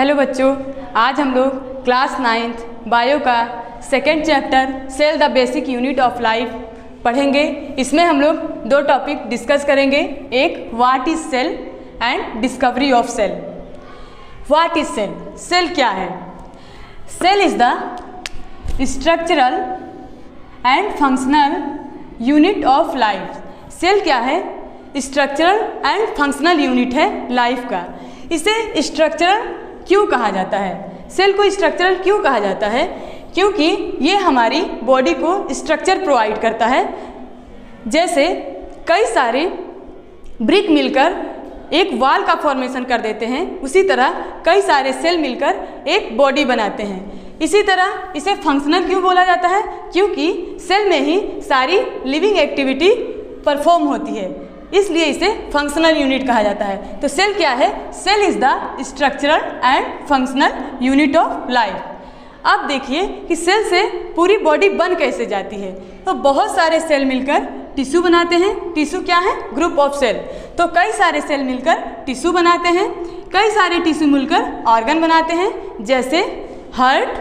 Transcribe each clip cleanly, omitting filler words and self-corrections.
Hello बच्चों, आज हम लोग क्लास 9th बायो का second chapter cell the basic unit of life पढ़ेंगे। इसमें हम लोग दो टॉपिक डिस्कस करेंगे, एक what is cell and discovery of cell. What is cell? Cell क्या है? Cell is the structural and functional unit of life. Cell क्या है? स्ट्रक्चरल एंड फंक्शनल यूनिट है लाइफ का। इसे स्ट्रक्चरल क्यों कहा जाता है? सेल को स्ट्रक्चरल क्यों कहा जाता है? क्योंकि ये हमारी बॉडी को स्ट्रक्चर प्रोवाइड करता है। जैसे कई सारे ब्रिक मिलकर एक वॉल का फॉर्मेशन कर देते हैं, उसी तरह कई सारे सेल मिलकर एक बॉडी बनाते हैं। इसी तरह इसे फंक्शनल क्यों बोला जाता है? क्योंकि सेल में ही सारी लिविंग एक्टिविटी परफॉर्म होती है, इसलिए इसे फंक्शनल यूनिट कहा जाता है। तो सेल क्या है? Cell is the structural and functional unit of life. अब देखिए कि सेल से पूरी बॉडी बन कैसे जाती है। तो बहुत सारे सेल मिलकर टिश्यू बनाते हैं। टिश्यू क्या है? Group of cell. तो कई सारे सेल मिलकर टिश्यू बनाते हैं, कई सारे टिश्यू मिलकर ऑर्गन बनाते हैं, जैसे हार्ट,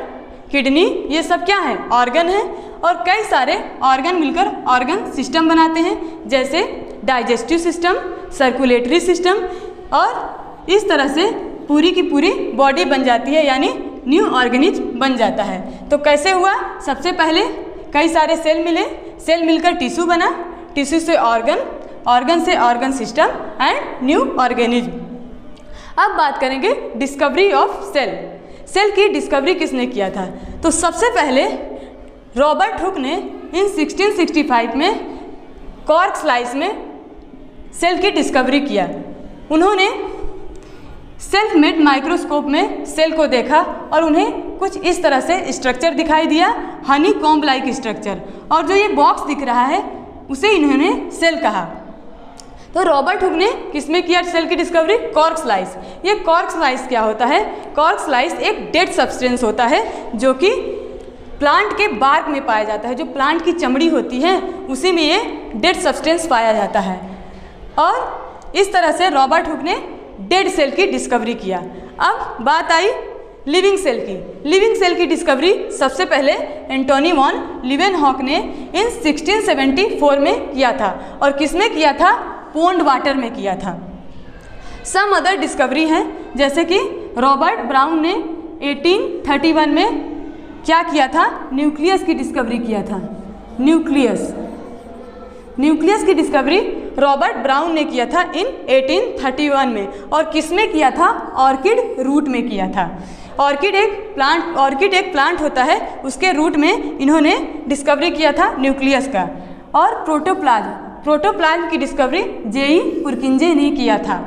किडनी, ये सब क्या है? ऑर्गन है। और कई सारे ऑर्गन मिलकर ऑर्गन सिस्टम बनाते हैं, जैसे डाइजेस्टिव सिस्टम, सर्कुलेटरी सिस्टम, और इस तरह से पूरी की पूरी बॉडी बन जाती है, यानी न्यू ऑर्गेनिज्म बन जाता है। तो कैसे हुआ? सबसे पहले कई सारे सेल मिले, सेल मिलकर टिश्यू बना, टिश्यू से ऑर्गन, ऑर्गन से organ system and new organism. अब बात करेंगे डिस्कवरी ऑफ सेल। सेल की डिस्कवरी किसने किया था? तो सबसे पहले रॉबर्ट हुक ने इन 1665 में कॉर्क स्लाइस में सेल की डिस्कवरी किया। उन्होंने सेल्फ मेड माइक्रोस्कोप में सेल को देखा और उन्हें कुछ इस तरह से स्ट्रक्चर दिखाई दिया, हनी कॉम्ब लाइक स्ट्रक्चर। और जो ये बॉक्स दिख रहा है उसे इन्होंने सेल कहा। तो रॉबर्ट हुक ने किसमें किया सेल की डिस्कवरी? Cork slice. ये कॉर्क स्लाइस क्या होता है? कॉर्क स्लाइस एक डेड सब्सटेंस होता है जो कि प्लांट के बार्क में पाया जाता है। जो प्लांट की चमड़ी होती है उसी में ये डेड सब्सटेंस पाया जाता है। और इस तरह से रॉबर्ट हुक ने डेड सेल की डिस्कवरी किया। अब बात आई लिविंग सेल की। लिविंग सेल की डिस्कवरी सबसे पहले एंटोनी वॉन लीवेनहॉक ने इन 1674 में किया था। और किसमें किया था? पोंड वाटर में किया था। सम अदर डिस्कवरी हैं, जैसे कि रॉबर्ट ब्राउन ने 1831 में क्या किया था? न्यूक्लियस की डिस्कवरी किया था। न्यूक्लियस की डिस्कवरी रॉबर्ट ब्राउन ने किया था इन 1831 में। और किसमें किया था? ऑर्किड रूट में किया था। ऑर्किड एक प्लांट होता है, उसके रूट में इन्होंने डिस्कवरी किया था न्यूक्लियस का। और प्रोटोप्लाज्म की डिस्कवरी जेई पुरकिंजे ने किया था।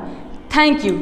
Thank you.